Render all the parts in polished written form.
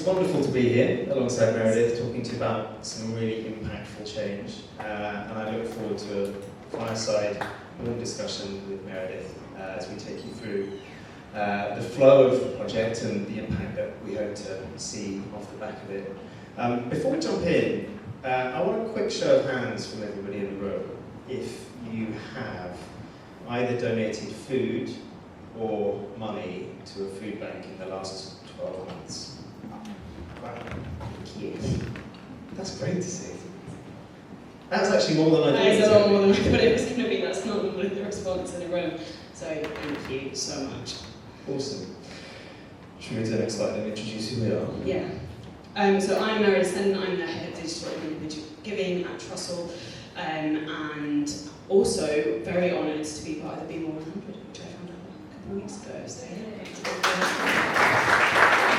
wonderful to be here alongside Meredith, talking to you about some really impactful change. And I look forward to a fireside warm discussion with Meredith as we take you through the flow of the project and the impact that we hope to see off the back of it. Before we jump in, I want a quick show of hands from everybody in the room if you have either donated food or money to a food bank in the last 12 months. Wow, thank you. That's great to see. That's actually more than I thought. That is a lot more than I thought it was going to be. That's not normally the response in a room. So thank you so much. Awesome. Should we go to the next slide and introduce who we are? Yeah. So I'm Meredith Sneddon. I'm the head of digital and individual giving at Trussell, and also very honoured to be part of the BIMA 100, which I found out a couple of weeks ago. So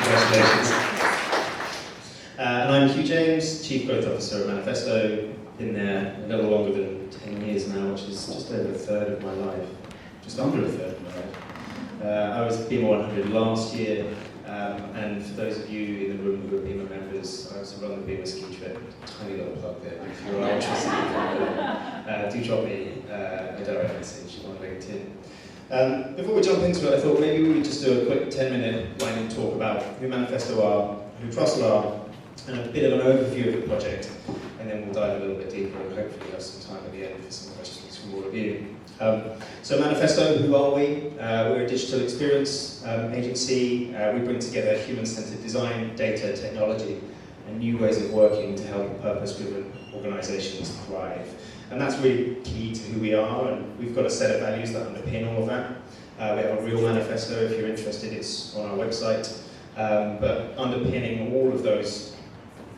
Congratulations. And I'm Hugh James, Chief Growth Officer at Manifesto. Been there a little longer than 10 years now, which is just over a third of my life. Just under a third of my life. I was at BIMA 100 last year, and for those of you in the room who are BIMA members, I also run the BIMA ski trip. Tiny little plug there. If you're interested, do drop me a direct message on LinkedIn. Before we jump into it, I thought maybe we would just do a quick 10-minute lightning talk about who Manifesto are, who Trussell are, and a bit of an overview of the project, and then we'll dive a little bit deeper and hopefully have some time at the end for some questions from all of you. So Manifesto, who are we? We're a digital experience agency. We bring together human-centered design, data, technology, and new ways of working to help purpose-driven organisations thrive. And that's really key to who we are, and we've got a set of values that underpin all of that. We have a real manifesto. If you're interested, it's on our website. But underpinning all of those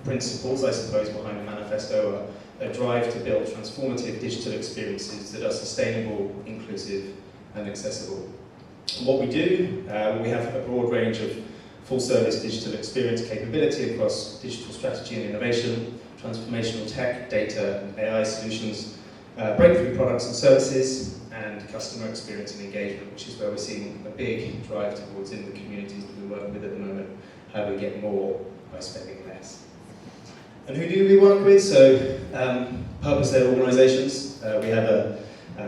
principles, I suppose, behind the manifesto are a drive to build transformative digital experiences that are sustainable, inclusive, and accessible. And what we do, we have a broad range of full-service digital experience capability across digital strategy and innovation, transformational tech, data, and AI solutions, breakthrough products and services, and customer experience and engagement, which is where we're seeing a big drive towards in the communities that we work with at the moment. How do we get more by spending less? And who do we work with? So, purpose-led organisations. We have a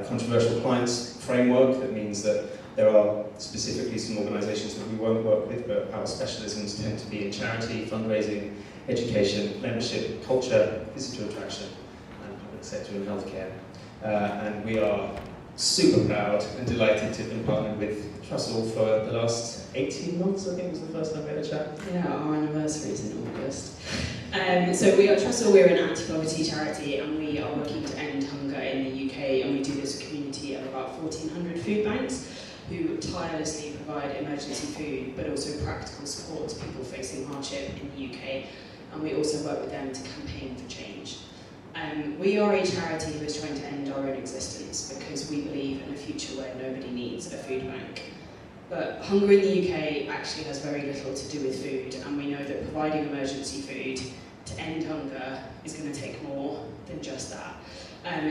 controversial clients framework that means that there are specifically some organisations that we won't work with, but our specialisms tend to be in charity, fundraising, education, membership, culture, visitor attraction, and public sector and healthcare. And we are super proud and delighted to have been partnered with Trussell for the last 18 months, I think was the first time we had a chat. Yeah, our anniversary is in August. So we are Trussell, we're an anti-poverty charity, and we are working to end hunger in the UK, and we do this as a community of about 1,400 food banks who tirelessly provide emergency food, but also practical support to people facing hardship in the UK, and we also work with them to campaign for change. We are a charity who is trying to end our own existence because we believe in a future where nobody needs a food bank. But hunger in the UK actually has very little to do with food, and we know that providing emergency food to end hunger is going to take more than just that.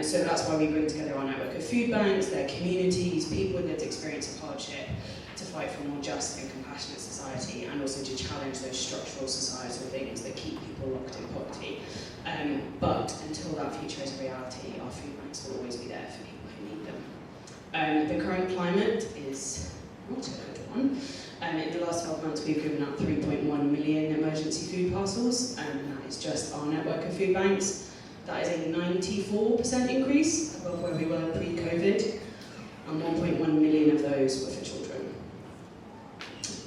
So that's why we bring together our network of food banks, their communities, people with lived experience of hardship, to fight for a more just and compassionate society, and also to challenge those structural societal things that keep people locked in poverty. But until that future is a reality, our food banks will always be there for people who need them. The current climate is not a good one. In the last 12 months, we've given out 3.1 million emergency food parcels, and that is just our network of food banks. That is a 94% increase above where we were pre-COVID, and 1.1 million of those were for children.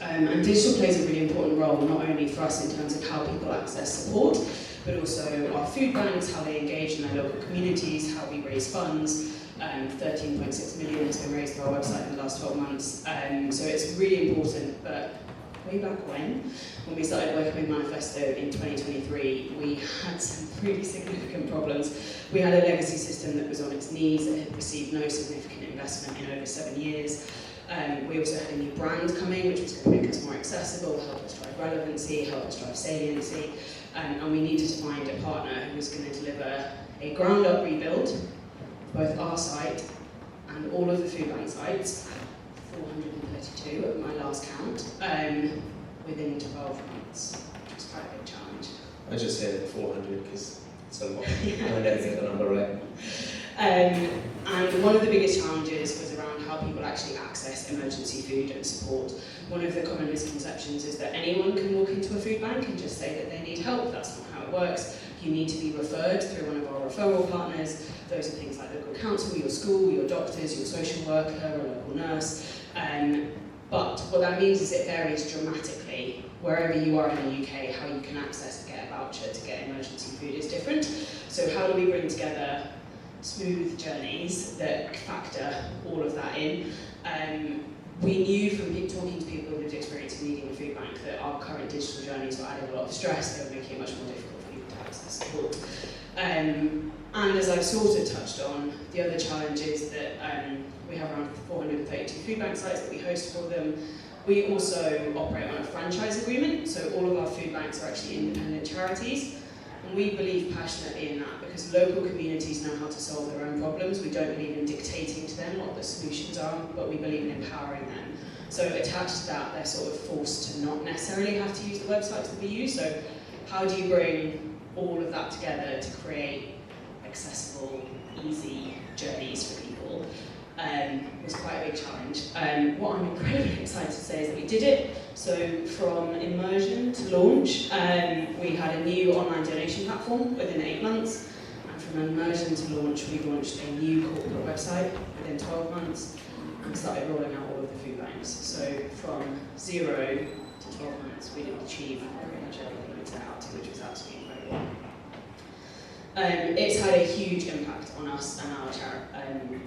And digital plays a really important role, not only for us in terms of how people access support, but also our food banks, how they engage in their local communities, how we raise funds. 13.6 million has been raised through our website in the last 12 months. So it's really important, but way back when we started working with Manifesto in 2023, we had some really significant problems. We had a legacy system that was on its knees, that had received no significant investment in over 7 years. We also had a new brand coming, which was going to make us more accessible, help us drive relevancy, help us drive saliency, and we needed to find a partner who was going to deliver a ground-up rebuild, both our site and all of the food bank sites, 432 at my last count, within 12 months. I just said 400 because it's a lot. I never get the number right. And one of the biggest challenges was around how people actually access emergency food and support. One of the common misconceptions is that anyone can walk into a food bank and just say that they need help. That's not how it works. You need to be referred through one of our referral partners. Those are things like local council, your school, your doctors, your social worker, a local nurse. But what that means is it varies dramatically. Wherever you are in the UK, how you can access to get a voucher to get emergency food is different. So how do we bring together smooth journeys that factor all of that in? We knew from talking to people with experience in leading a food bank that our current digital journeys were adding a lot of stress. They were making it much more difficult for people to access support. And as I've sort of touched on, the other challenge is that we have around 432 food bank sites that we host for them. We also operate on a franchise agreement, so all of our food banks are actually independent charities. And we believe passionately in that because local communities know how to solve their own problems. We don't believe in dictating to them what the solutions are, but we believe in empowering them. So attached to that, they're sort of forced to not necessarily have to use the websites that we use. So how do you bring all of that together to create accessible, easy journeys for people? Was quite a big challenge. What I'm incredibly excited to say is that we did it. So from immersion to launch, we had a new online donation platform within 8 months. And from immersion to launch, we launched a new corporate website within 12 months and started rolling out all of the food banks. So from 0 to 12 months, we did achieve pretty much everything we set out to, which was absolutely incredible. It's had a huge impact on us and our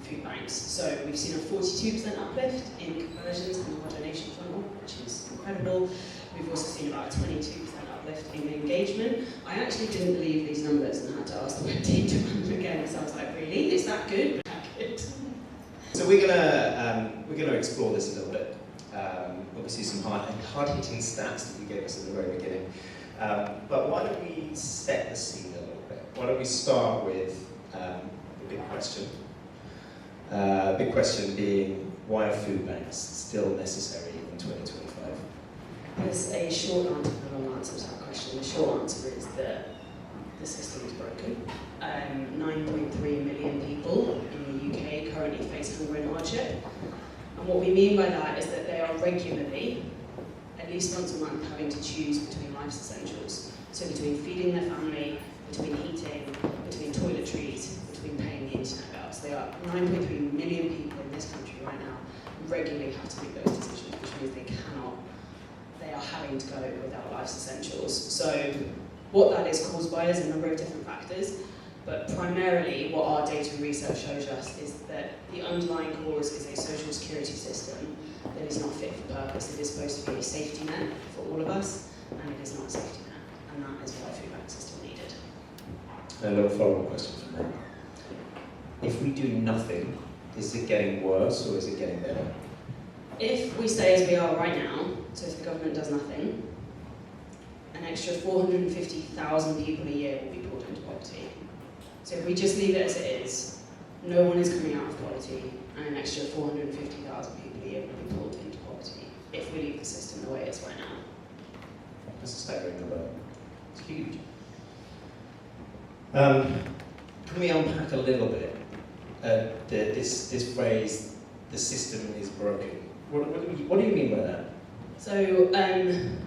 food banks. So we've seen a 42% uplift in conversions in our donation funnel, which is incredible. We've also seen about a 22% uplift in engagement. I actually didn't believe these numbers and had to ask the web team to run them again, so I was like, really? Is that good? That good? So we're gonna explore this a little bit. Obviously some hard-hitting stats that you gave us at the very beginning. But why don't we set the scene a little bit? Why don't we start with the big question? Big question being, why are food banks still necessary in 2025? There's a short answer and a long answer to that question. The short answer is that the system is broken. 9.3 million people in the UK currently face hunger and hardship. And what we mean by that is that they are regularly, at least once a month, having to choose between life's essentials. So between feeding their family, between heating, between toiletries, between paying the internet bills. There are 9.3 million people in this country right now who regularly have to make those decisions, which means they are having to go without life's essentials. So what that is caused by is a number of different factors, but primarily what our data and research shows us is that the underlying cause is a social security system that is not fit for purpose. It is supposed to be a safety net for all of us, and it is not a safety net, and that is why food banks are still needed. A little follow-up question from me. If we do nothing, is it getting worse or is it getting better? If we stay as we are right now, so if the government does nothing, an extra 450,000 people a year will be pulled into poverty. So if we just leave it as it is, no one is coming out of poverty, and an extra 450,000 people a year will be pulled into poverty if we leave the system the way it is right now. That's a staggering number. It's huge. Can we unpack a little bit this phrase, the system is broken? What do you mean by that? So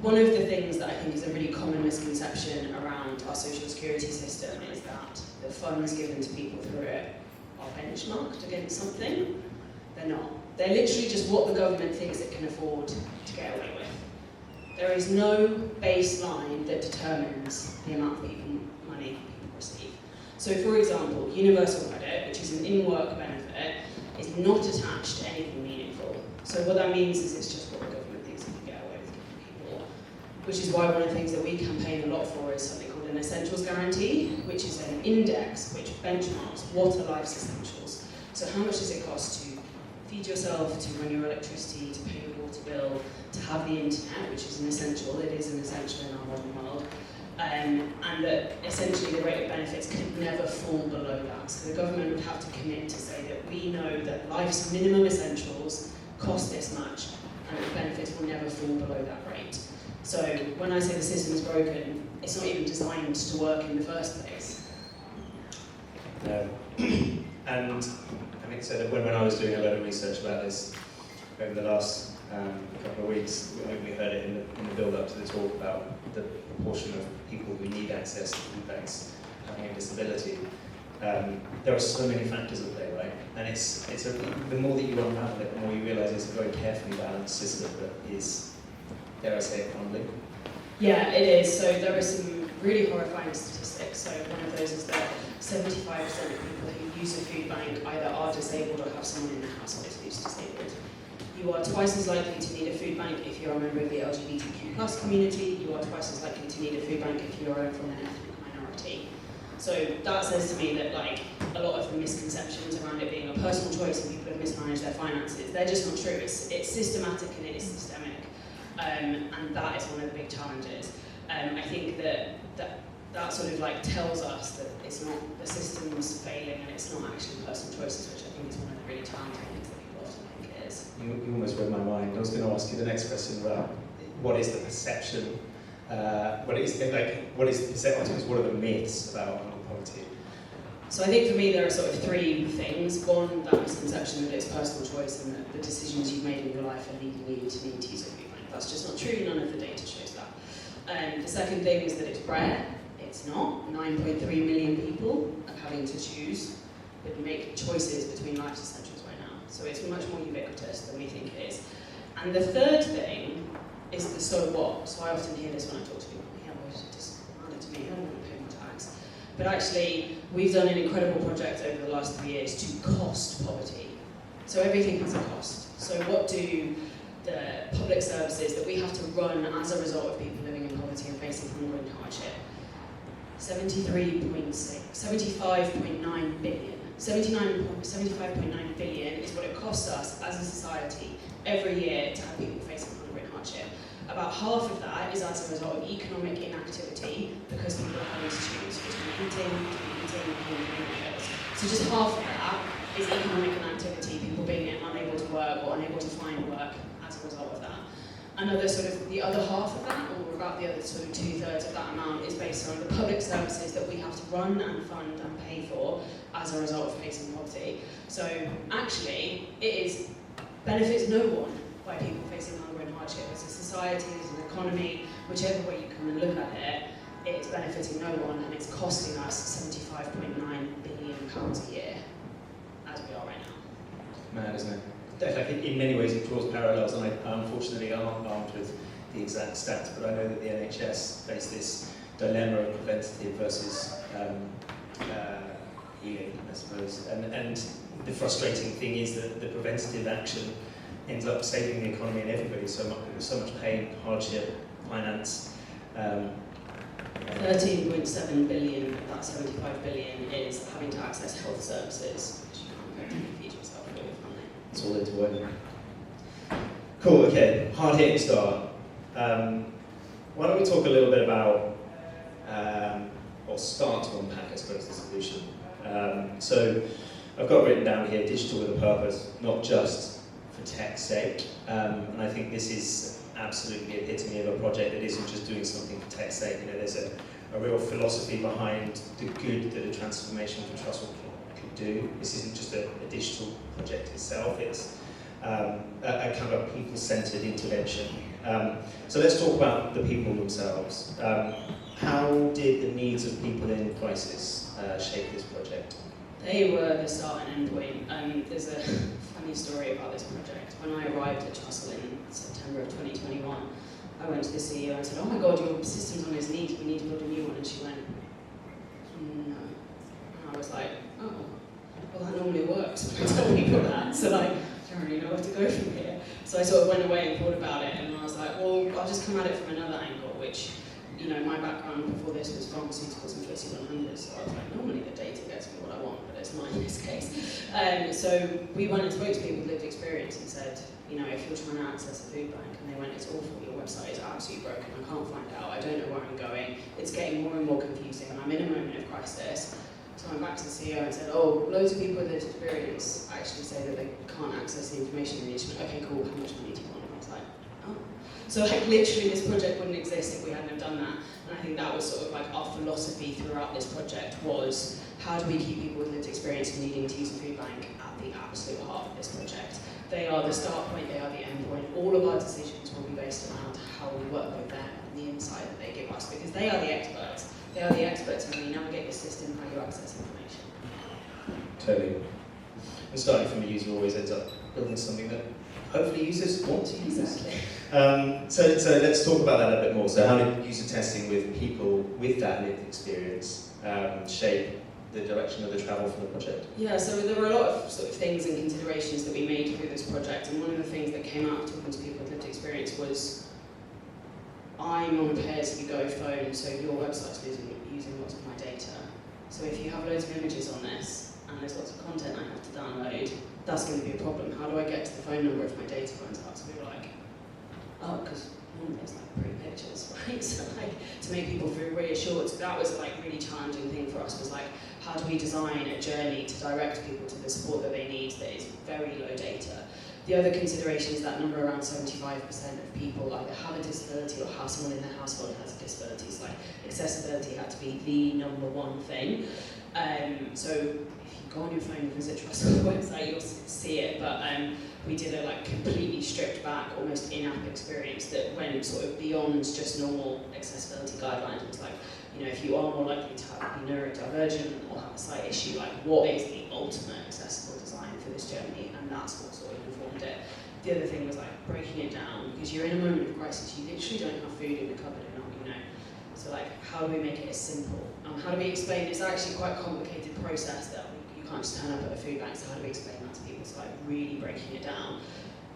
one of the things that I think is a really common misconception around our social security system is that the funds given to people through it are benchmarked against something. They're not. They're literally just what the government thinks it can afford to get away with. There is no baseline that determines the amount of money people receive. So for example, universal credit, which is an in-work benefit, is not attached to anything meaningful. So what that means is it's just what the government thinks it can get away with giving people. Which is why one of the things that we campaign a lot for is something called an essentials guarantee, which is an index which benchmarks what are life's essentials. So how much does it cost to feed yourself, to run your electricity, to pay your water bill, to have the internet, which is an essential. It is an essential in our modern world. And that essentially the rate of benefits could never fall below that. So the government would have to commit to say that we know that life's minimum essentials cost this much, and the benefits will never fall below that rate. So when I say the system is broken, it's not even designed to work in the first place. And I think so that when I was doing a lot of research about this over the last couple of weeks, we heard it in the build-up to the talk about the proportion of people who need access to food banks having a disability. There are so many factors at play, right? And the more that you unravel it, the more you realise it's a very carefully balanced system that is, dare I say it, crumbling. Yeah, it is. So there are some really horrifying statistics. So one of those is that 75% of people who use a food bank either are disabled or have someone in the household who's disabled. You are twice as likely to need a food bank if you're a member of the LGBTQ+ community. You are twice as likely to need a food bank if you're from an ethnic minority. So that says to me that a lot of the misconceptions around it being a personal choice and people have mismanaged their finances, they're just not true. It's systematic and it is systemic. And that is one of the big challenges. I think that sort of tells us that it's not the system's failing and it's not actually personal choices, which I think is one of the really challenging things that people often think it is. You almost read my mind. I was going to ask you the next question about what is the perception, what is the perception, what are the myths about poverty? So I think for me there are sort of three things. One, that misconception that it's personal choice and that the decisions you've made in your life are leading you to need to use a food bank. That's just not true, none of the data shows that. The second thing is that it's rare. It's not. 9.3 million people are having to choose, but make choices between life's essentials right now. So it's much more ubiquitous than we think it is. And the third thing is the so what. So I often hear this when I talk to people, yeah, well, just hand it to me, I don't want to pay my tax. But actually, we've done an incredible project over the last 3 years to cost poverty. So everything has a cost. So what do the public services that we have to run as a result of people living in poverty and facing hunger and hardship? 75.9 billion. 75.9 billion is what it costs us as a society every year to have people facing hunger and hardship. About half of that is as a result of economic inactivity because people are having to choose between eating, paying bills. So just half of that is economic inactivity, people being unable to work or unable to find work as a result of that. Another sort of, the other half of that, or about the other sort of 2/3 of that amount, is based on the public services that we have to run and fund and pay for as a result of facing poverty. So actually, it benefits no one by people facing hunger and hardship. As a society, as an economy, whichever way you come and look at it, it's benefiting no one and it's costing us £75.9 billion a year, as we are right now. Mad, isn't it? In many ways it draws parallels, and I unfortunately aren't armed with the exact stats, but I know that the NHS face this dilemma of preventative versus healing, I suppose. And the frustrating thing is that the preventative action ends up saving the economy and everybody so much pain, hardship, finance. 13.7 billion of that 75 billion is having to access health services, which you can't effectively feed yourself with, can't they? It's all interwoven. Cool, okay, hard-hitting start. Why don't we talk a little bit about, or start to unpack, I suppose, the solution. So I've got written down here, digital with a purpose, not just for tech's sake. And I think this is absolutely the epitome of a project that isn't just doing something for tech's sake. You know, there's a real philosophy behind the good that a transformation for Trussell could do. This isn't just a digital project itself, it's a kind of people-centered intervention. So let's talk about the people themselves. How did the needs of people in crisis shape this project? They were the start and end point. There's a funny story about this project. When I arrived at Trussell in September of 2021, I went to the CEO and said, "Oh my God, your system's on its knees, we need to build a new one." And she went, "No." And I was like, "Oh, well that normally works when I tell people that." So I don't really know where to go from here. So I sort of went away and thought about it, and I was like, well, I'll just come at it from another angle, which, you know, my background before this was pharmaceuticals and FTSE 100, so I was like, normally the data gets me what I want, but it's not in this case. So we went and spoke to people with lived experience and said, you know, if you're trying to access a food bank, and they went, it's awful, your website is absolutely broken, I can't find out, I don't know where I'm going, it's getting more and more confusing, and I'm in a moment of crisis. So I went back to the CEO and said, oh, loads of people with lived experience actually say that they can't access the information they need. She went, okay, cool, how much money do you want? And I was like, oh. So like literally this project wouldn't exist if we hadn't have done that. And I think that was sort of like our philosophy throughout this project was how do we keep people with lived experience and needing to use a food bank at the absolute heart of this project. They are the start point, they are the end point. All of our decisions will be based around how we work with them and the insight that they give us, because they are the experts. They are the experts in how you navigate the system, how you access information. Totally. And starting from a user always ends up building something that hopefully users want to use. Exactly. So let's talk about that a bit more. So how did user testing with people with that lived experience shape the direction of the travel for the project? Yeah, so there were a lot of sort of things and considerations that we made through this project, and one of the things that came out of talking to people with lived experience was I'm on a pay-as-you-go phone, so your website's using lots of my data. So if you have loads of images on this, and there's lots of content I have to download, that's going to be a problem. How do I get to the phone number if my data runs out? So we were like, oh, because there's like pretty pictures, right? So like, to make people feel reassured. So that was like really challenging thing for us, was like, how do we design a journey to direct people to the support that they need that is very low data? The other consideration is that number around 75% of people either have a disability or have someone in their household has a disability. So like, accessibility had to be the number one thing. So if you go on your phone and visit Trussell's website, you'll see it, but we did a like completely stripped back, almost in-app experience that went sort of beyond just normal accessibility guidelines. It was like, you know, if you are more likely to be neurodivergent or have a sight issue, like what is the ultimate accessible design for this journey? And that's what sort of informed it. The other thing was like breaking it down, because you're in a moment of crisis, you literally don't have food in the cupboard enough, you know. So like, how do we make it as simple? How do we explain, it's actually quite a complicated process that you can't just turn up at a food bank, so how do we explain that to people? So like really breaking it down.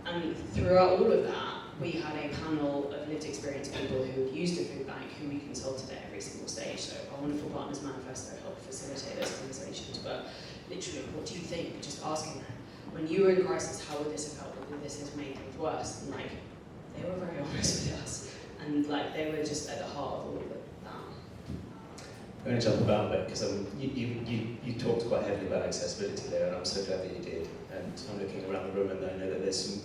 And throughout all of that, we had a panel of lived experience people who had used a food bank who we consulted at every single stage. So our wonderful partners Manifesto helped facilitate those conversations. But literally, what do you think? Just asking them, when you were in crisis, how would this have helped? Would this have made things worse? And like, they were very honest with us. And like, they were just at the heart of all of that. I'm going to jump about a bit, because you talked quite heavily about accessibility there, and I'm so glad that you did. And I'm looking around the room, and I know that there's some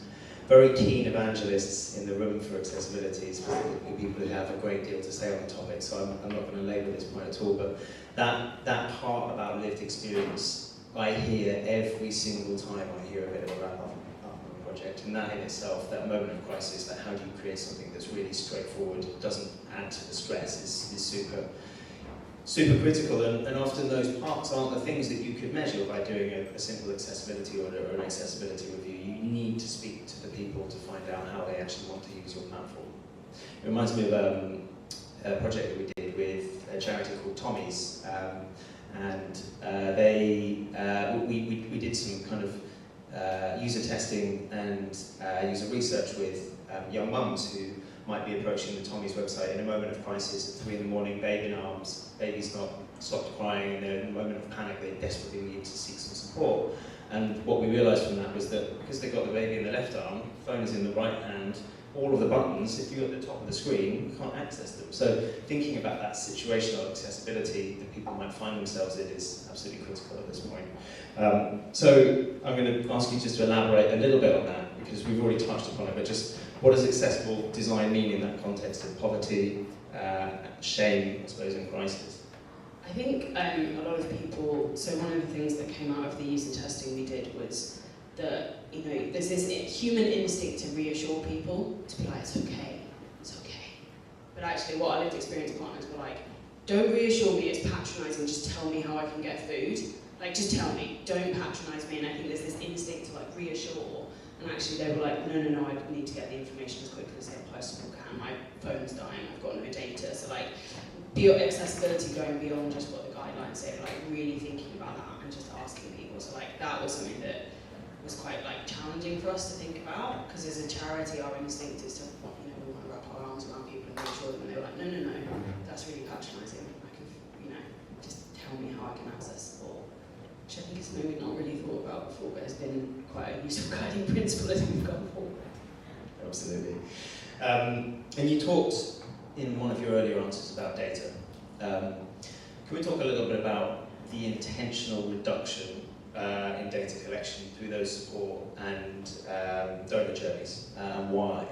very keen evangelists in the room for accessibility, specifically people who have a great deal to say on the topic, so I'm not going to labour this point at all, but that part about lived experience, I hear every single time I hear a bit of a wrap-up on a project, and that in itself, that moment of crisis, that how do you create something that's really straightforward, doesn't add to the stress, is super critical, and often those parts aren't the things that you could measure by doing a simple accessibility audit or an accessibility review. You need to speak to the people to find out how they actually want to use your platform. It reminds me of a project that we did with a charity called Tommy's, we did some kind of user testing and user research with young mums who might be approaching the Tommy's website in a moment of crisis at 3 in the morning, baby in arms, baby's not stopped crying, and they're in a moment of panic, they desperately need to seek some support. And what we realised from that was that because they've got the baby in the left arm, the phone is in the right hand, all of the buttons, if you're at the top of the screen, you can't access them. So thinking about that situational accessibility that people might find themselves in is absolutely critical at this point. So I'm going to ask you just to elaborate a little bit on that, because we've already touched upon it, but just what does accessible design mean in that context of poverty, shame, I suppose, and crisis? I think a lot of people, so one of the things that came out of the user testing we did was that, you know, there's this human instinct to reassure people, to be like, it's okay. But actually what our lived experience partners were like, don't reassure me, it's patronising, just tell me how I can get food. Like, just tell me, don't patronise me. And I think there's this instinct to like reassure. And actually they were like, no, I need to get the information as quickly as I possibly can. My phone's dying, I've got no data. So like, accessibility going beyond just what the guidelines say, but like really thinking about that and just asking people. So like, that was something that was quite like challenging for us to think about, because as a charity, our instinct is to, you know, we want to wrap our arms around people and reassure them. And they were like, no, that's really patronising. Like, you know, just tell me how I can access support. Which I think is something we've not really thought about before, but has been quite a useful guiding principle as we've gone forward. Absolutely. And you talked in one of your earlier answers about data. Can we talk a little bit about the intentional reduction in data collection through those support and donor journeys, and why?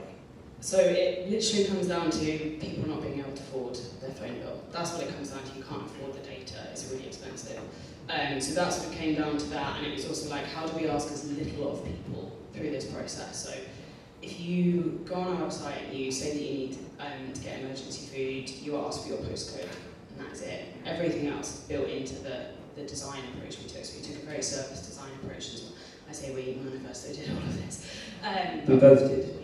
So it literally comes down to people not being able to afford their phone bill. That's what it comes down to. You can't afford the data. It's really expensive. So that's what came down to that. And it was also like, how do we ask as little of people through this process? So if you go on our website and you say that you need to get emergency food, you are asked for your postcode, and that's it. Everything else is built into the design approach we took. So we took a very service design approach as well. I say we, manifesto did all of this. We both did.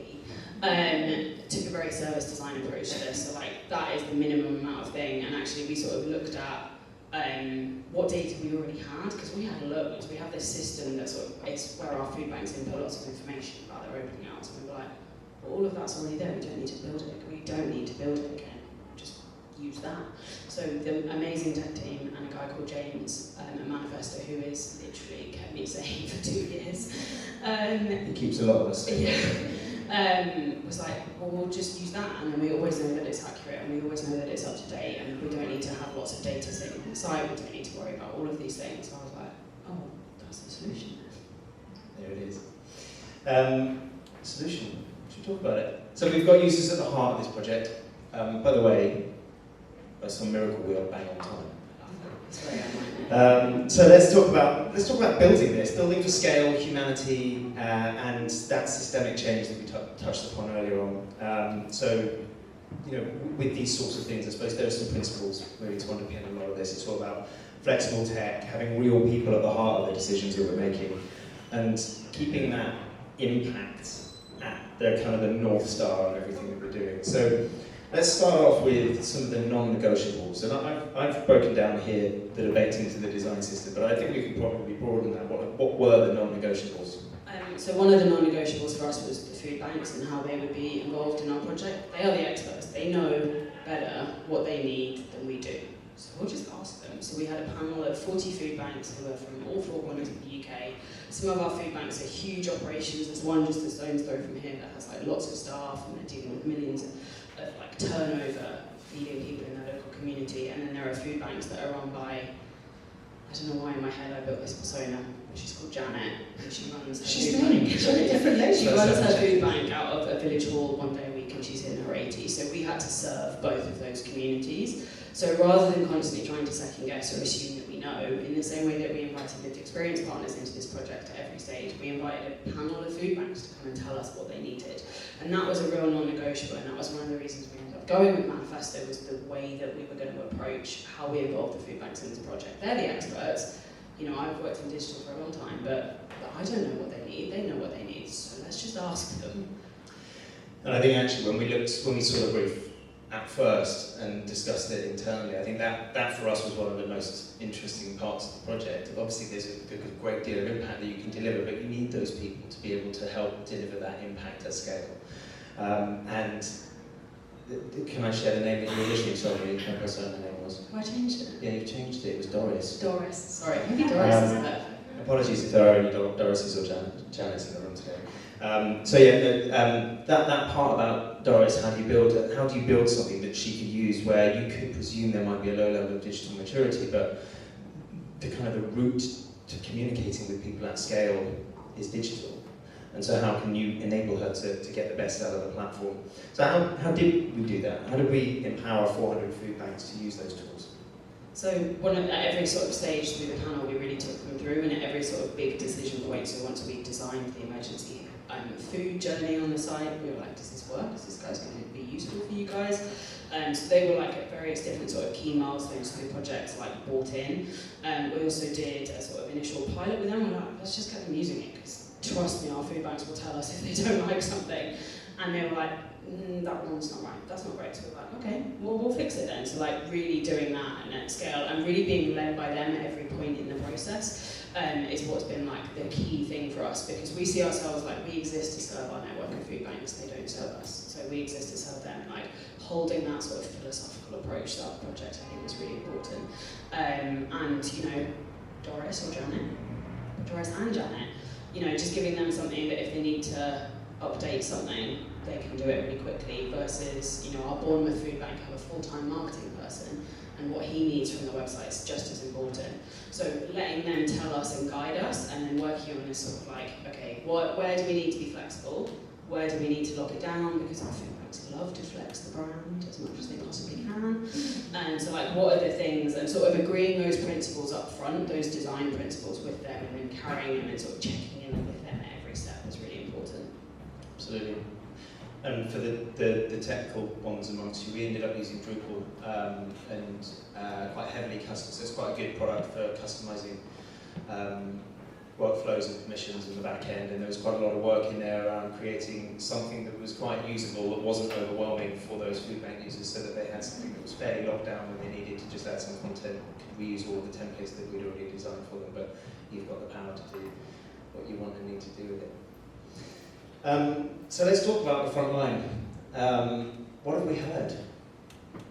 Took a very service design approach to this. So like that is the minimum amount of thing. And actually we sort of looked at what data we already had, because we had loads. We have this system that sort of is where our food banks input lots of information about their opening hours. And we were like, well, all of that's already there. We don't need to build it. We don't need to build it again. Just use that. So the amazing tech team and a guy called James at Manifesto, who is literally kept me sane for 2 years. He keeps a lot of us. Yeah. Was like, well, we'll just use that, and then we always know that it's accurate, and we always know that it's up to date, and we don't need to have lots of data sitting on the site, we don't need to worry about all of these things. So I was like, oh, that's the solution. There it is. Solution. Should we talk about it? So we've got users at the heart of this project. By the way, by some miracle, we are bang on time. So let's talk about building this, building for scale, humanity, and that systemic change that we touched upon earlier on. So, you know, with these sorts of things, I suppose there are some principles really to underpin a lot of this. It's all about flexible tech, having real people at the heart of the decisions that we're making, and keeping that impact at the kind of the North Star of everything that we're doing. So let's start off with some of the non-negotiables. And I've broken down here the debate into the design system, but I think we can probably broaden that. What were the non-negotiables? So one of the non-negotiables for us was the food banks and how they would be involved in our project. They are the experts. They know better what they need than we do. So we'll just ask them. So we had a panel of 40 food banks who were from all 4 corners of the UK. Some of our food banks are huge operations. There's one just a stone's throw from here that has like lots of staff, and they're dealing with millions of like turnover, feeding people in their local community. And then there are food banks that are run by, I don't know why in my head I built this persona, but she's called Janet, and she runs her food bank. She's a different name. She runs her food bank out of a village hall 1 day a week, and she's in her 80s. So we had to serve both of those communities. So rather than constantly trying to second guess or assume that we know, in the same way that we invited lived experience partners into this project at every stage, we invited a panel of food banks to come and tell us what they needed. And that was a real non-negotiable, and that was one of the reasons we ended up going with Manifesto, was the way that we were going to approach how we involve the food banks in this project. They're the experts. You know, I've worked in digital for a long time, but I don't know what they need. They know what they need, so let's just ask them. And I think actually when we saw the brief at first and discussed it internally, I think that for us was one of the most interesting parts of the project. Obviously there's a great deal of impact that you can deliver, but you need those people to be able to help deliver that impact at scale. And can I share the name that you originally told me my persona name was? Oh, I changed it. Yeah, you've changed it. It was Doris. Doris. Sorry, maybe Doris is better. Apologies if there are any Dorises or Janets in the room today. So yeah, that part about Doris, how do you build something that she could use where you could presume there might be a low level of digital maturity, but the kind of the route to communicating with people at scale is digital. And so how can you enable her to get the best out of the platform? So how did we do that? How did we empower 400 food banks to use those tools? So at every sort of stage through the panel, we really took them through, and at every sort of big decision point, so once we designed the emergency food journey on the site, we were like, does this work? Is this guys going to be useful for you guys? So they were like at various different sort of key milestones for the project, like bought in. We also did a sort of initial pilot with them. We're like, let's just get them using it, because trust me, our food banks will tell us if they don't like something. And they were like, that one's not right, that's not great. So we're like, okay, well, we'll fix it then. So like really doing that at scale and really being led by them at every point in the process is what's been like the key thing for us, because we see ourselves like we exist to serve our network of food banks, they don't serve us. So we exist to serve them, and like holding that sort of philosophical approach to our project I think was really important. And you know, Doris and Janet, you know, just giving them something that if they need to update something, they can do it really quickly, versus, you know, our Bournemouth food bank have a full-time marketing person, and what he needs from the website is just as important. So letting them tell us and guide us, and then working on this sort of like, okay, where do we need to be flexible? Where do we need to lock it down? Because our food banks love to flex the brand as much as they possibly can. And so like, what are the things, and sort of agreeing those principles up front, those design principles with them, and then carrying them and sort of checking in with them at every step is really important. Absolutely. And for the technical ones amongst you, we ended up using Drupal and quite heavily custom. So it's quite a good product for customizing workflows and permissions in the back end. And there was quite a lot of work in there around creating something that was quite usable, that wasn't overwhelming for those food bank users, so that they had something that was fairly locked down when they needed to just add some content. Could we use all the templates that we'd already designed for them, but you've got the power to do what you want and need to do with it. So let's talk about the front line. What have we heard?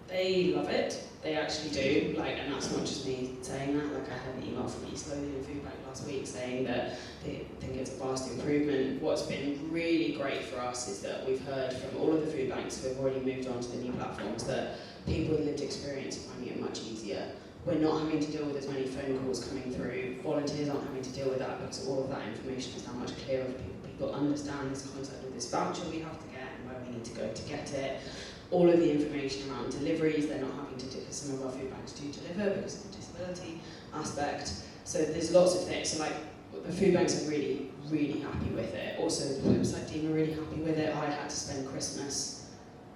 They love it. They actually do. Like, and that's not just me saying that. Like, I had an email from East Lothian Food Bank last week saying that they think it's a vast improvement. What's been really great for us is that we've heard from all of the food banks who have already moved on to the new platforms that people with lived experience are finding it much easier. We're not having to deal with as many phone calls coming through. Volunteers aren't having to deal with that because all of that information is now much clearer for people. People understand this concept of this voucher we have to get and where we need to go to get it. All of the information around deliveries, they're not having to do, because some of our food banks do deliver because of the disability aspect. So there's lots of things. So like, the food banks are really, really happy with it. Also, the website team are really happy with it. I had to spend Christmas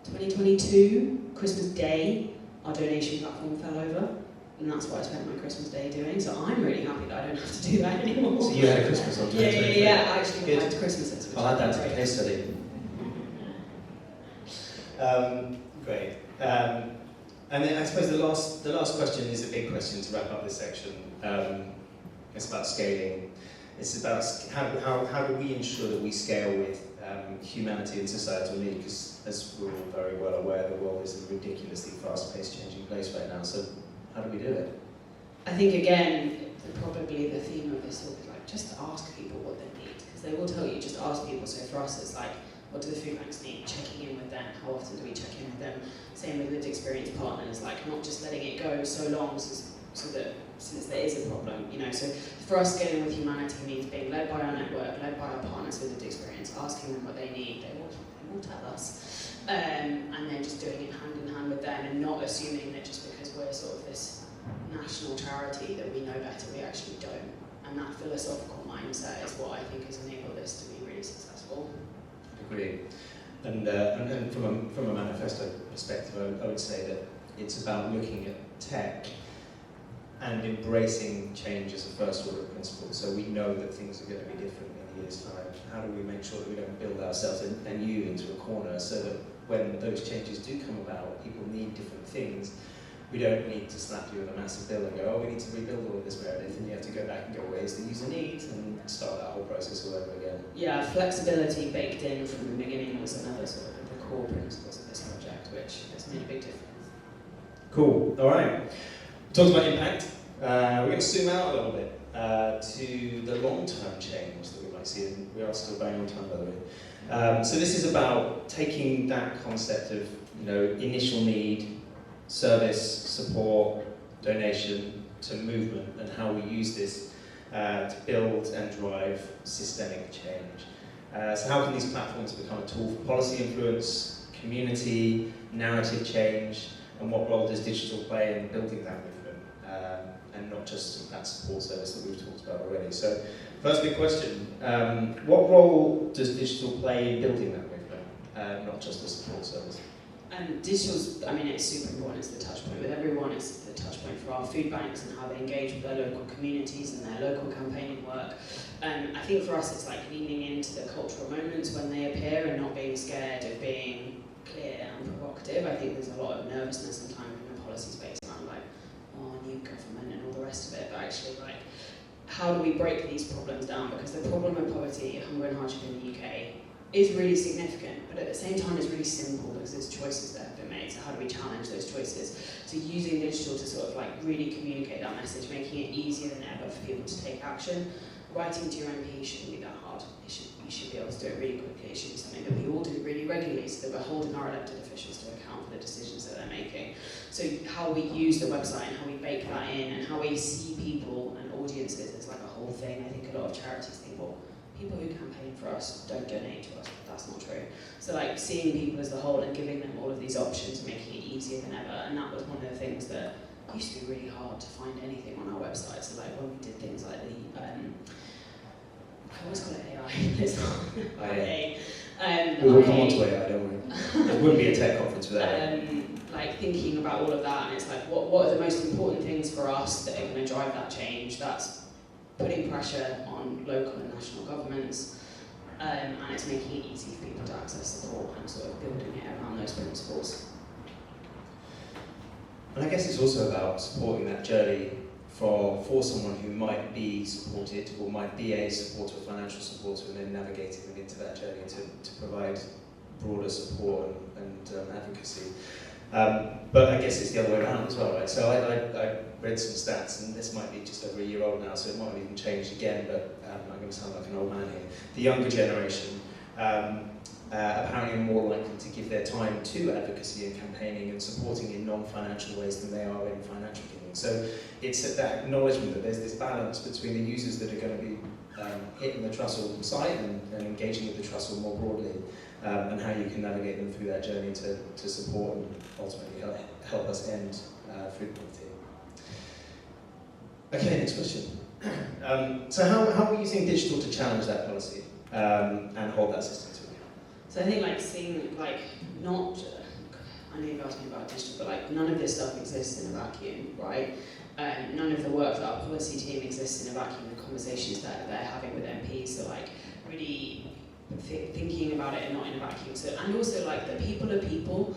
2022, Christmas Day, our donation platform fell over. And that's what I spent my Christmas Day doing. So I'm really happy that I don't have to do that anymore. So you had a Christmas on 2023? Yeah, I actually had Christmas. I'll add that to the case study. Great. And then I suppose the last question is a big question to wrap up this section. It's about scaling. It's about how do we ensure that we scale with humanity and societal need? Because as we're all very well aware, the world is a ridiculously fast-paced, changing place right now. So how do we do it? I think again, probably the theme of this talk is like, just ask people what they need, because they will tell you, just ask people. So for us, it's like, what do the food banks need? Checking in with them. How often do we check in with them? Same with lived experience partners, like not just letting it go so long so that since there is a problem, you know. So for us, scaling with humanity means being led by our network, led by our partners with lived experience, asking them what they need. They will tell us, and then just doing it hand in hand with them, and not assuming that just because we're sort of this national charity that we know better, we actually don't. And that philosophical mindset is what I think has enabled this to be really successful. Agree. And from a manifesto perspective, I would say that it's about looking at tech and embracing change as a first order principle. So we know that things are going to be different in a year's time. How do we make sure that we don't build ourselves and you into a corner, so that when those changes do come about, people need different things. We don't need to slap you with a massive bill and go, oh, we need to rebuild all of this, Meredith, and you have to go back and go, ways the user needs, and start that whole process all over again. Yeah, flexibility baked in from the beginning was another sort of the core principles of this project, which has made a big difference. Cool, all right. We talked about impact. We're going to zoom out a little bit to the long-term change that we might see, and we are still bang on time, by the way. So this is about taking that concept of, initial need, service, support, donation, to movement, and how we use this to build and drive systemic change. So how can these platforms become a tool for policy influence, community, narrative change, and what role does digital play in building that movement, and not just that support service that we've talked about already. So first big question, what role does digital play in building that movement, not just the support service? Digital's, it's super important. It's the touch point with everyone. It's the touch point for our food banks and how they engage with their local communities and their local campaigning work. I think for us, it's like leaning into the cultural moments when they appear and not being scared of being clear and provocative. I think there's a lot of nervousness sometimes in the policy space around new government and all the rest of it. But actually, how do we break these problems down? Because the problem of poverty, hunger and hardship in the UK is really significant, but at the same time it's really simple because there's choices that have been made. So how do we challenge those choices? So using digital to sort of really communicate that message, making it easier than ever for people to take action. Writing to your MP shouldn't be that hard. You should be able to do it really quickly. It should be something that we all do really regularly, so that we're holding our elected officials to account for the decisions that they're making. So how we use the website and how we bake that in and how we see people and audiences is like a whole thing. I think a lot of charities think, well, people who campaign for us don't donate to us. That's not true. So like seeing people as the whole and giving them all of these options and making it easier than ever, and that was one of the things that used to be really hard to find anything on our website. So like when we did things like the, I always call it AI, it's not AI. We'll come on to AI, don't we? It wouldn't be a tech conference without it. Like thinking about all of that, and it's like, what are the most important things for us that are going to drive that change? That's putting pressure on local and national governments, and it's making it easy for people to access support and sort of building it around those principles. And I guess it's also about supporting that journey for someone who might be supported or might be a supporter, a financial supporter, and then navigating them into that journey to provide broader support and advocacy. But I guess it's the other way around as well, right? So I read some stats, and this might be just over a year old now, so it might have even changed again, but I'm going to sound like an old man here. The younger generation apparently are more likely to give their time to advocacy and campaigning and supporting in non-financial ways than they are in financial giving. So it's that acknowledgement that there's this balance between the users that are going to be hitting the Trussell site and engaging with the Trussell more broadly, and how you can navigate them through that journey to support and ultimately help us end food poverty. Okay, next question. So how are you using digital to challenge that policy and hold that system to account? So I think like seeing like not, I know you've asked me about digital, but like none of this stuff exists in a vacuum, right? None of the work that our policy team exists in a vacuum. The conversations that they're having with MPs, so like really thinking about it and not in a vacuum. So, and also like the people are people.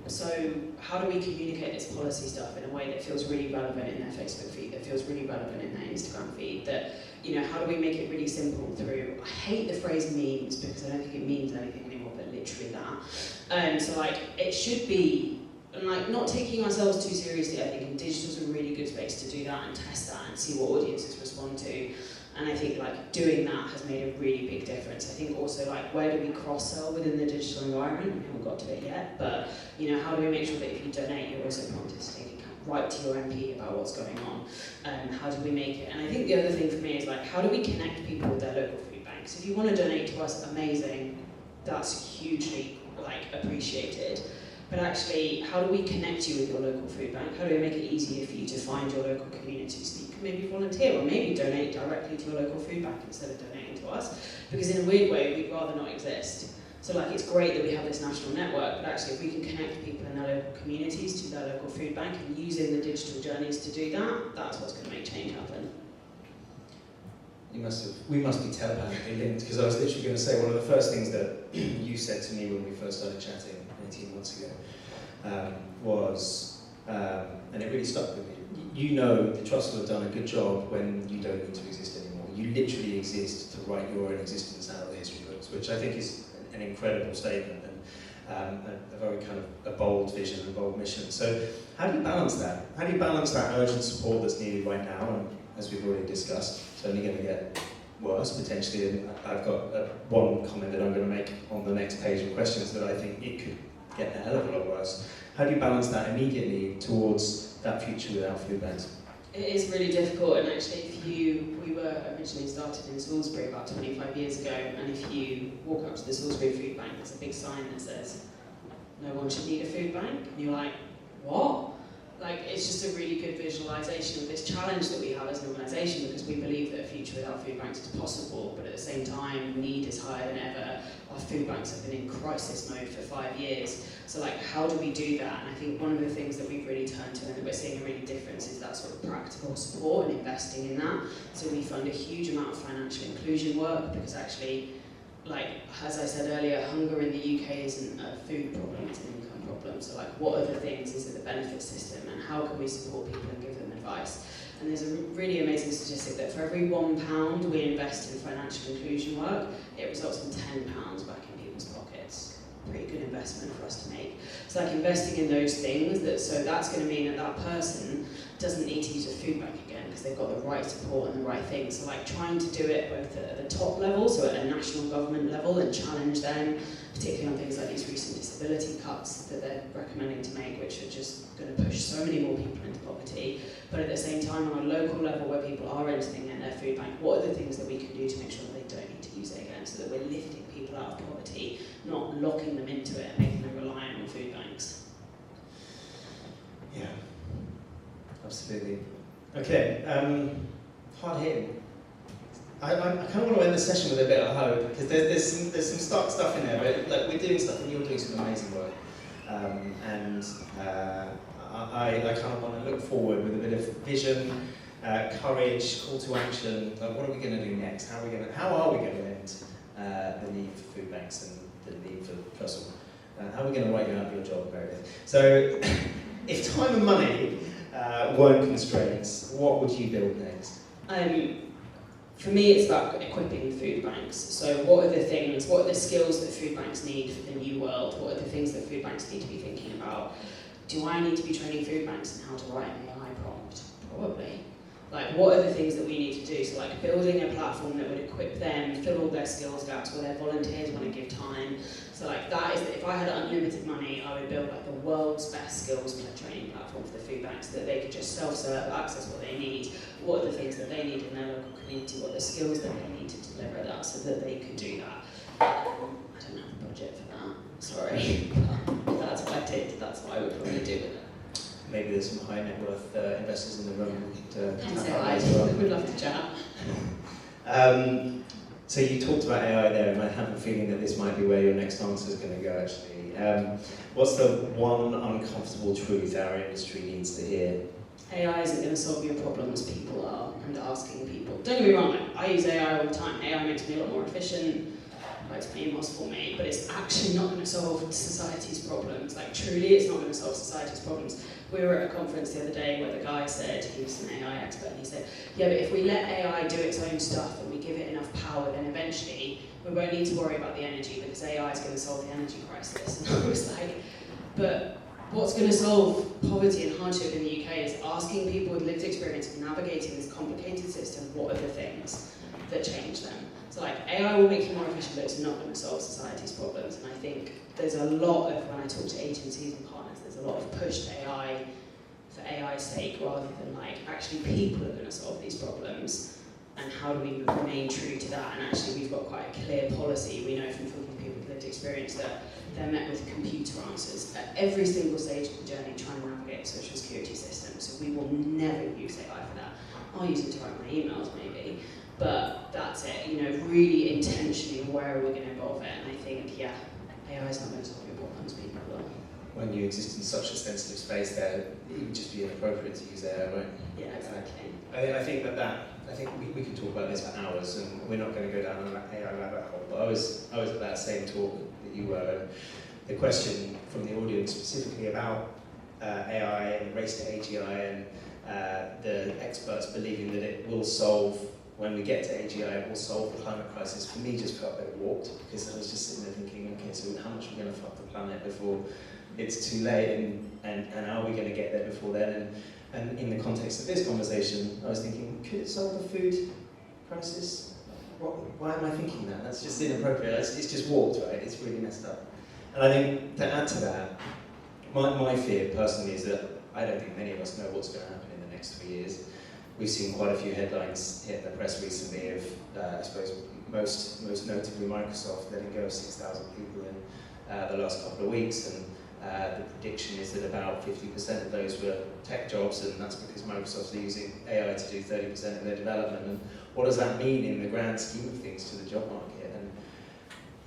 So how do we communicate this policy stuff in a way that feels really relevant in their Facebook feed, that feels really relevant in their Instagram feed, that, you know, how do we make it really simple through, I hate the phrase memes because I don't think it means anything anymore, but literally that. So like, it should be, and like not taking ourselves too seriously, I think, and digital's a really good space to do that and test that and see what audiences respond to. And I think like doing that has made a really big difference. I think also like where do we cross-sell within the digital environment? We haven't got to it yet, but you know, how do we make sure that if you donate, you're also prompted to write to your MP about what's going on? How do we make it? And I think the other thing for me is like, how do we connect people with their local food banks? If you want to donate to us, amazing. That's hugely like appreciated. But actually, how do we connect you with your local food bank? How do we make it easier for you to find your local community so you can maybe volunteer or maybe donate directly to your local food bank instead of donating to us? Because in a weird way, we'd rather not exist. So like, it's great that we have this national network, but actually if we can connect people in their local communities to their local food bank and using the digital journeys to do that, that's what's going to make change happen. We must be telepathically linked, because I was literally going to say one of the first things that you said to me when we first started chatting 18 months ago was, and it really stuck with me, you know the Trussell have done a good job when you don't need to exist anymore. You literally exist to write your own existence out of the history books, which I think is an incredible statement and a very kind of a bold vision and bold mission. So how do you balance that? How do you balance that urgent support that's needed right now? And as we've already discussed, it's only going to get worse potentially, and I've got one comment that I'm going to make on the next page of questions that I think it could get a hell of a lot worse. How do you balance that immediately towards that future without food banks? It is really difficult, and actually we were originally started in Salisbury about 25 years ago, and if you walk up to the Salisbury Food Bank, there's a big sign that says, no one should need a food bank, and you're like, what? Like, it's just a really good visualisation of this challenge that we have as an organisation, because we believe that a future without food banks is possible, but at the same time, need is higher than ever. Our food banks have been in crisis mode for 5 years. So like, how do we do that? And I think one of the things that we've really turned to and that we're seeing a really difference is that sort of practical support and investing in that. So we fund a huge amount of financial inclusion work, because actually, like, as I said earlier, hunger in the UK isn't a food problem, it's an income problem. So like, what are the things, is it the benefit system, and how can we support people and give them advice? And there's a really amazing statistic that for every £1 we invest in financial inclusion work, it results in £10 back in people's pockets. Pretty good investment for us to make. So like, investing in those things, so that's going to mean that that person doesn't need to use a food bank again because they've got the right support and the right things. So like, trying to do it both at the top level, so at a national government level, and challenge them particularly on things like these recent disability cuts that they're recommending to make, which are just going to push so many more people into poverty. But at the same time, on a local level where people are renting in their food bank, what are the things that we can do to make sure that they don't need to use it again, so that we're lifting people out of poverty, not locking them into it and making them reliant on food banks? Yeah, absolutely. Okay, hard hitting. I kind of want to end the session with a bit of hope, because there's some stark stuff in there, but like, we're doing stuff and you're doing some amazing work. I kind of want to look forward with a bit of vision, courage, call to action. Like, what are we going to do next? How are we going to end the need for food banks and the need for Trussell? How are we going to write you out of your job, Meredith? So, if time and money weren't constraints, what would you build next? For me, it's about equipping food banks. So what are the skills that food banks need for the new world? What are the things that food banks need to be thinking about? Do I need to be training food banks in how to write an AI prompt? Probably. Like, what are the things that we need to do? So like building a platform that would equip them, fill all their skills gaps where their volunteers want to give time. So like that is, if I had unlimited money, I would build like the world's best skills training platform for the food banks, so that they could just self-serve, access what they need, what are the things that they need in their local community, what are the skills that they need to deliver that, so that they could do that. I don't have a budget for that, sorry. That's what I did, that's what I would probably do with it. Maybe there's some high net worth investors in the room who could We'd love to chat. So you talked about AI there, and I have a feeling that this might be where your next answer is going to go, actually. What's the one uncomfortable truth our industry needs to hear? AI isn't going to solve your problems, people are, and asking people. Don't get me wrong, I use AI all the time. AI makes me a lot more efficient, writes my emails for me, but it's actually not going to solve society's problems. Like, truly, it's not going to solve society's problems. We were at a conference the other day where the guy said, he was an AI expert, and he said, yeah, but if we let AI do its own stuff and we give it enough power, then eventually we won't need to worry about the energy, because AI is going to solve the energy crisis. And I was like, but what's going to solve poverty and hardship in the UK is asking people with lived experience of navigating this complicated system, what are the things that change them? So like, AI will make you more efficient, but it's not going to solve society's problems. And I think there's a lot of, when I talk to agencies and partners, there's a lot of push to AI for AI's sake, rather than like, actually people are going to solve these problems. And how do we remain true to that? And actually we've got quite a clear policy. We know from talking to people with lived experience that they're met with computer answers at every single stage of the journey trying to navigate a social security system. So we will never use AI for that. I'll use it to write my emails maybe, but that's it. You know, really intentionally, where are we going to involve it? And I think, yeah, AI is not going to solve your problems, people will. When you exist in such a sensitive space there, it would just be inappropriate to use AI, right? Yeah, exactly. I think we could talk about this for hours, and we're not going to go down an AI rabbit hole, but I was at that same talk that you were, and the question from the audience specifically about AI and race to AGI, and the experts believing that it will solve, when we get to AGI, it will solve the climate crisis, for me just felt a bit warped, because I was just sitting there thinking, okay, so how much are we going to fuck the planet before it's too late, and are we going to get there before then? And in the context of this conversation, I was thinking, could it solve the food crisis? Why am I thinking that? That's just inappropriate. It's just warped, right? It's really messed up. And I think, to add to that, my fear personally is that I don't think many of us know what's going to happen in the next 3 years. We've seen quite a few headlines hit the press recently of, I suppose, most notably Microsoft letting go of 6,000 people in the last couple of weeks, and the prediction is that about 50% of those were tech jobs, and that's because Microsoft's using AI to do 30% of their development. And what does that mean in the grand scheme of things to the job market? And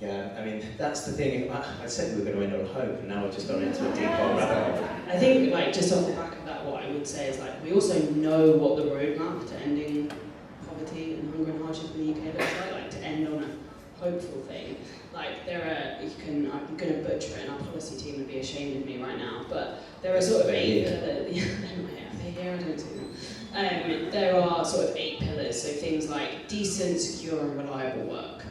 yeah, I mean, that's the thing. I said we were going to end on hope, and now we've just gone into a deep hole rabbit hole. I think, like, just off the back of that, what I would say is, like, we also know what the roadmap to ending poverty and hunger and hardship in the UK looks like to end on a hopeful thing. Like, I'm going to butcher it, and our policy team would be ashamed of me right now, but there are sort of 8 pillars. Here, I don't see them. There are sort of 8 pillars, so things like decent, secure, and reliable work,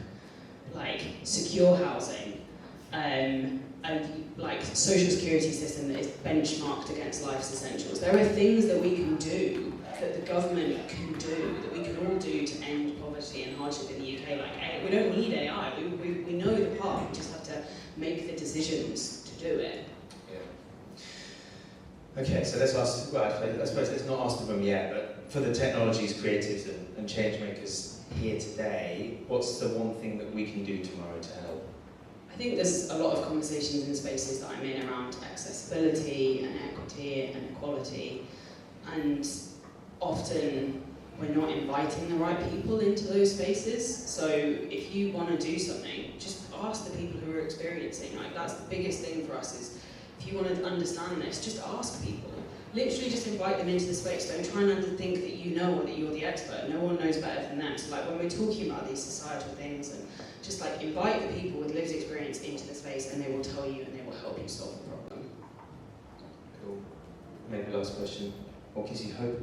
like secure housing, and like social security system that is benchmarked against life's essentials. There are things that we can do, that the government can do, that we can all do to end poverty and hardship in the UK. Like, we don't need AI. We know the path. We just have to make the decisions to do it. Yeah. Okay, so let's ask, well, I suppose let's not ask them yet, but for the technologies creators and change makers here today, what's the one thing that we can do tomorrow to help? I think there's a lot of conversations in spaces that I'm in around accessibility and equity and equality, and often we're not inviting the right people into those spaces. So if you want to do something, just ask the people who are experiencing. Like, that's the biggest thing for us, is if you want to understand this, just ask people. Literally just invite them into the space. Don't try and think that you know or that you're the expert. No one knows better than them. So like, when we're talking about these societal things, and just like invite the people with lived experience into the space, and they will tell you and they will help you solve the problem. Cool. Maybe last question. What gives you hope?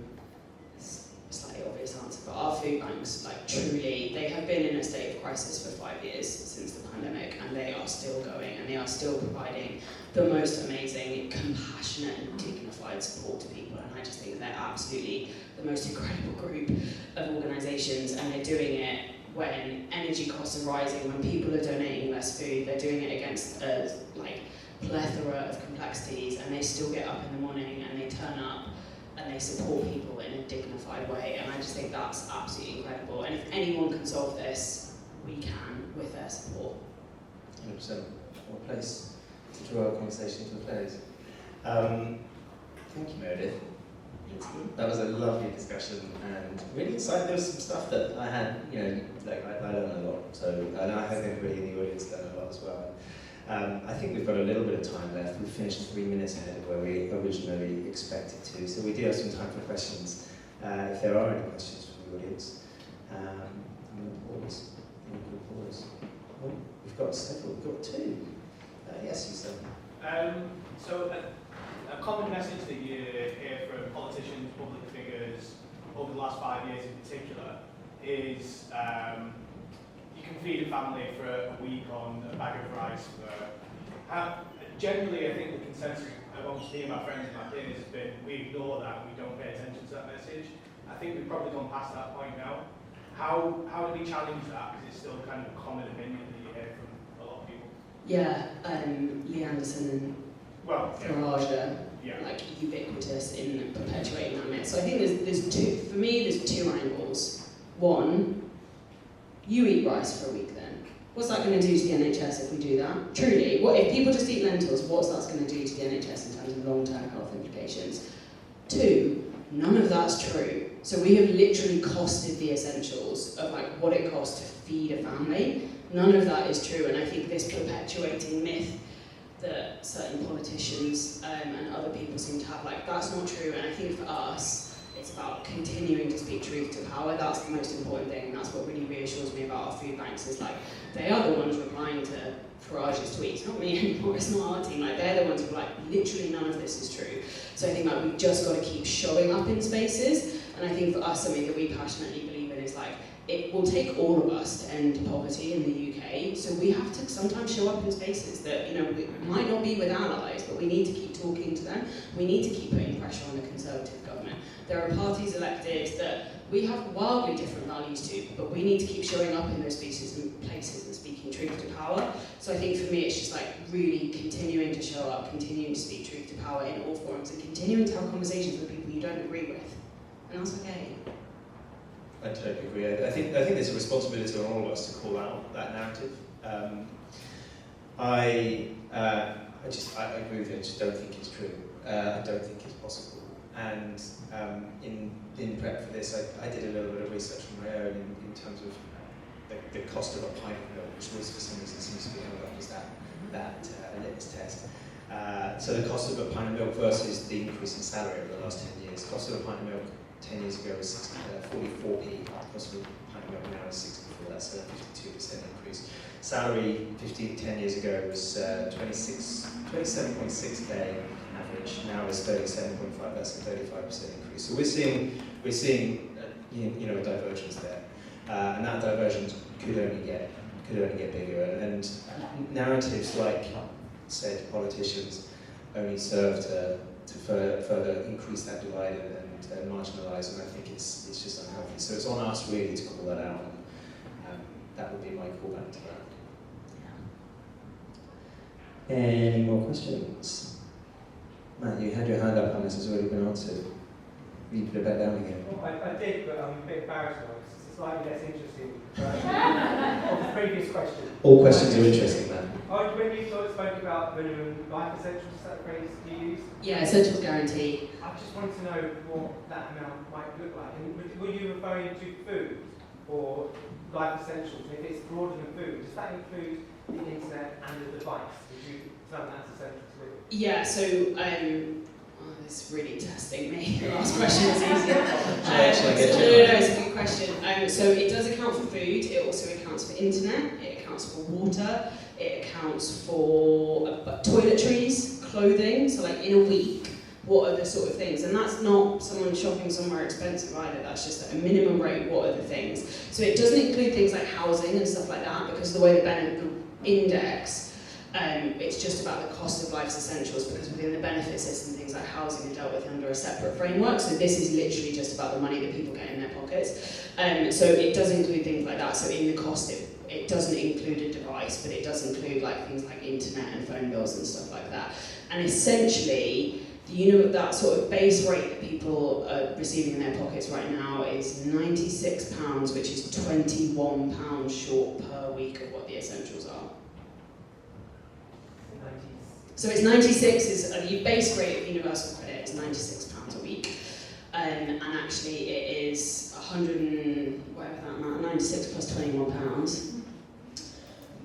It's a slightly obvious answer, but our food banks, like, truly, they have been in a state of crisis for 5 years since the pandemic, and they are still going, and they are still providing the most amazing, compassionate and dignified support to people. And I just think they're absolutely the most incredible group of organisations, and they're doing it when energy costs are rising, when people are donating less food. They're doing it against a plethora of complexities, and they still get up in the morning and they turn up and they support people in a dignified way. And I just think that's absolutely incredible. And if anyone can solve this, we can, with their support. 100%. What a place to draw our conversation to a close. Thank you, Meredith. That was a lovely discussion, and really exciting. There was some stuff that I had, I learned a lot. So, and I hope everybody in the audience learned a lot as well. I think we've got a little bit of time left. We finished 3 minutes ahead of where we originally expected to, so we do have some time for questions. If there are any questions from the audience, I'm going to pause. Oh, we've got several. We've got two. Yes, you said. So a common message that you hear from politicians, public figures, over the last 5 years in particular, is you can feed a family for a week on a bag of rice. Generally, I think the consensus amongst me and my friends and my peers has been, we ignore that, we don't pay attention to that message. I think we've probably gone past that point now. How do we challenge that? Because it's still kind of a common opinion that you hear from a lot of people. Yeah, Lee Anderson and Farage are ubiquitous in perpetuating that myth. So I think there's two. For me, there's two angles. One, you eat rice for a week then. What's that going to do to the NHS if we do that? Truly, what if people just eat lentils, what's that going to do to the NHS in terms of long-term health implications? Two, none of that's true. So we have literally costed the essentials of what it costs to feed a family. None of that is true, and I think this perpetuating myth that certain politicians and other people seem to have, that's not true. And I think for us, it's about continuing to speak truth to power. That's the most important thing, and that's what really reassures me about our food banks, is they are the ones replying to Farage's tweets, not me anymore, it's not our team. They're the ones who are literally none of this is true. So I think we've just got to keep showing up in spaces, and I think for us, something that we passionately believe in is it will take all of us to end poverty in the UK, so we have to sometimes show up in spaces that, we might not be with allies, but we need to keep talking to them. We need to keep putting pressure on the Conservative government. There are parties elected that we have wildly different values to, but we need to keep showing up in those spaces and places and speaking truth to power. So I think for me, it's just really continuing to show up, continuing to speak truth to power in all forums, and continuing to have conversations with people you don't agree with. And that's okay. I totally agree. I think there's a responsibility on all of us to call out that narrative. I agree with you. I just don't think it's true. I don't think it's possible. And in prep for this, I did a little bit of research on my own in terms of the cost of a pint of milk, which was for some reason seems to be held up as that litmus test. So the cost of a pint of milk versus the increase in salary over the last 10 years. Cost of a pint of milk 10 years ago was 44p. Cost of a pint of milk now is 64. That's a 52% increase. Salary 10 years ago was 27.6k average. Now is 37.5. That's a 35% increase. So we're seeing a divergence there, and that divergence could only get bigger. And narratives like said politicians only serve to further increase that divide and marginalise, and I think it's just unhealthy. So it's on us really to call that out, and that would be my callback to that. Any more questions? Matt, you had your hand up and this has already been answered. You put it back down again. Well, I did, but I'm a bit embarrassed now because it's slightly less interesting of the previous question. All questions are interesting, Matt. When you spoke about minimum life essentials, is that the phrase you used? Yeah, essentials guarantee. I just wanted to know what that amount might look like. And were you referring to food or life essentials? And if it's broader than food, does that include the internet and the device? Would you term that as essential too? Yeah, so this is really testing me. The last question was easier. Should I get No, you? it's a good question. So it does account for food, it also accounts for internet, it accounts for water, it accounts for toiletries, clothing, so like in a week, what are the sort of things? And that's not someone shopping somewhere expensive either, that's just at a minimum rate, what are the things? So it doesn't include things like housing and stuff like that, because the way the index, it's just about the cost of life's essentials, because within the benefit system, things like housing are dealt with under a separate framework. So this is literally just about the money that people get in their pockets. So it does include things like that. So in the cost, it doesn't include a device, but it does include like things like internet and phone bills and stuff like that. And essentially, that sort of base rate that people are receiving in their pockets right now is £96, which is £21 short per week of what the essentials are. So it's 96 is the base rate of universal credit is £96 a week, and actually it is 100 and whatever that amount, 96 plus £21,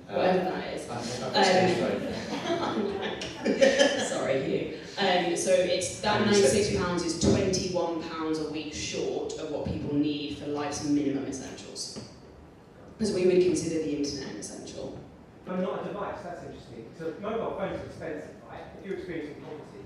whatever that is. Sorry, Hugh. So it's that £96 is £21 a week short of what people need for life's minimum essentials, because we would consider the internet an essential. No, not a device, that's interesting. So mobile phones are expensive, right? If you're experiencing poverty,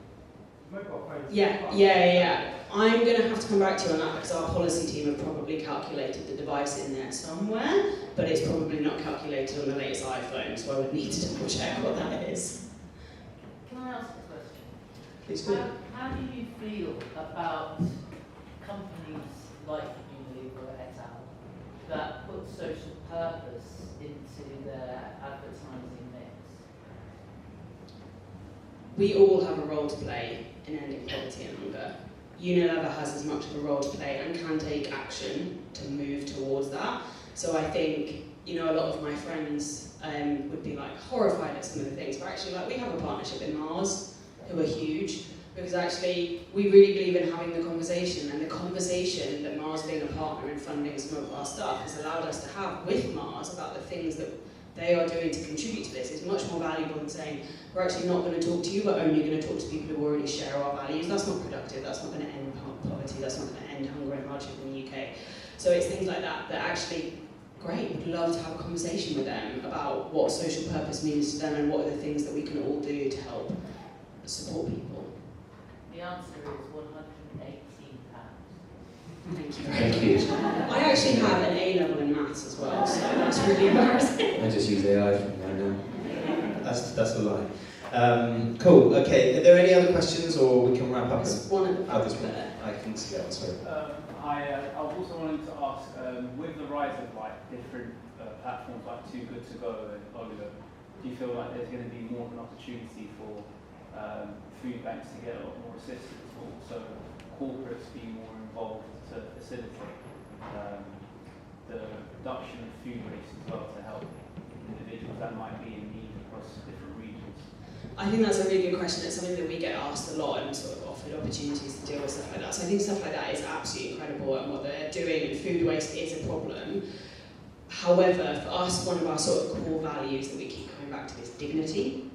mobile phones are Yeah. I'm going to have to come back to you on that, because our policy team have probably calculated the device in there somewhere, but it's probably not calculated on the latest iPhone, so I would need to double check what that is. Can I ask a question? Please do. How do you feel about companies like Unilever et al. That put social purpose into their advertising mix? We all have a role to play in ending poverty and hunger. Unilever has as much of a role to play and can take action to move towards that. So I think, a lot of my friends would be like horrified at some of the things, but actually we have a partnership in Mars, who are huge, because actually we really believe in having the conversation, and the conversation that Mars being a partner in funding some of our stuff has allowed us to have with Mars about the things that they are doing to contribute to this is much more valuable than saying, we're actually not going to talk to you, we're only going to talk to people who already share our values. That's not productive, that's not going to end poverty, that's not going to end hunger and hardship in the UK. So it's things like that that actually, great, would love to have a conversation with them about what social purpose means to them and what are the things that we can all do to help support people. The answer is £118. Thank you. Thank you. I actually have an A level in maths as well, so that's really embarrassing. I just use AI from right now. That's a lie. Cool, okay. Are there any other questions, or we can wrap up? There's one at the back this one. there. I can see that, sorry. I also wanted to ask, with the rise of different platforms like Too Good To Go and Oliver, do you feel like there's going to be more of an opportunity for food banks to get a lot more assistance, or also corporates being more involved to facilitate the reduction of food waste as well, to help individuals that might be in need across different regions? I think that's a really good question. It's something that we get asked a lot and sort of offered opportunities to deal with stuff like that. So I think stuff like that is absolutely incredible, and what they're doing, and food waste is a problem. However, for us, one of our sort of core values that we keep coming back to is dignity.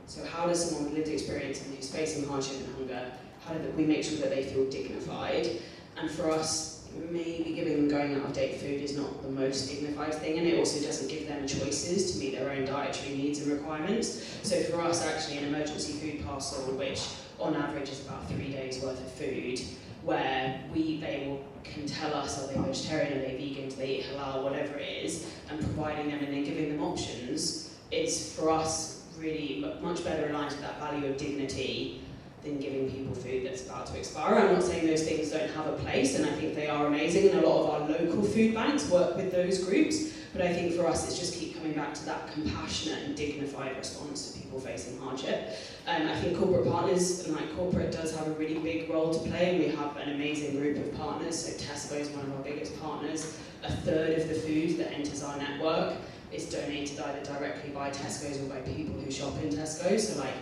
So how does someone with lived experience and who's facing hardship and hunger, how do we make sure that they feel dignified? And for us, maybe giving them going out of date food is not the most dignified thing, and it also doesn't give them choices to meet their own dietary needs and requirements. So for us, actually, an emergency food parcel, which on average is about 3 days worth of food, where they can tell us, are they vegetarian, are they vegan, do they eat halal, whatever it is, and providing them and then giving them options is for us really much better aligned to that value of dignity than giving people food that's about to expire. I'm not saying those things don't have a place, and I think they are amazing, and a lot of our local food banks work with those groups, but I think for us it's just keep coming back to that compassionate and dignified response to people facing hardship. I think corporate partners, and like corporate does have a really big role to play, and we have an amazing group of partners. So Tesco is one of our biggest partners. A third of the food that enters our network is donated either directly by Tesco's or by people who shop in Tesco. So like,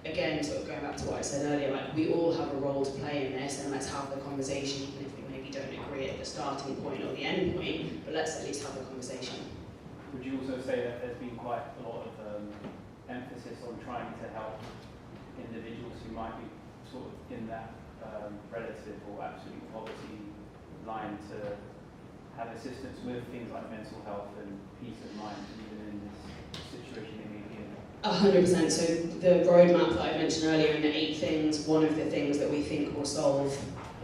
again, sort of going back to what I said earlier, like we all have a role to play in this, and let's have the conversation, even if we maybe don't agree at the starting point or the end point, but let's at least have the conversation. Would you also say that there's been quite a lot of emphasis on trying to help individuals who might be sort of in that relative or absolute poverty line to have assistance with things like mental health and peace of mind, even in this situation they may be in? 100%. So the roadmap that I mentioned earlier in the 8 things, one of the things that we think will solve,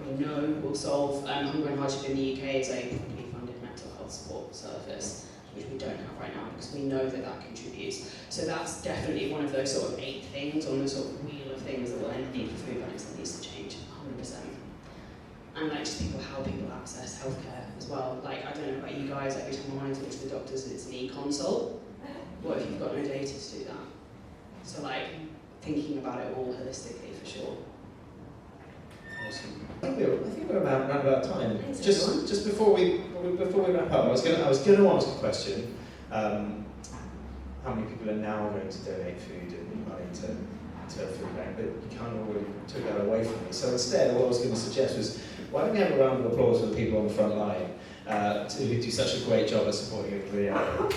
we know will solve hunger and hardship in the UK is a properly funded mental health support service, which we don't have right now because we know that that contributes. So that's definitely one of those sort of 8 things on the sort of wheel of things that will end the need for food banks that needs to change, 100%. And like just how people access healthcare as well. Like, I don't know about you guys, every time I want to go to the doctors, it's an e-consult. What if you've got no data to do that? So like, thinking about it all holistically for sure. Awesome. I think we're about time. Thanks, Just before we wrap up, I was going to ask a question. How many people are now going to donate food and money to a food bank? But you kind of already took that away from me. So instead, what I was going to suggest was, why don't we have a round of applause for the people on the front line who do such a great job at supporting everybody out.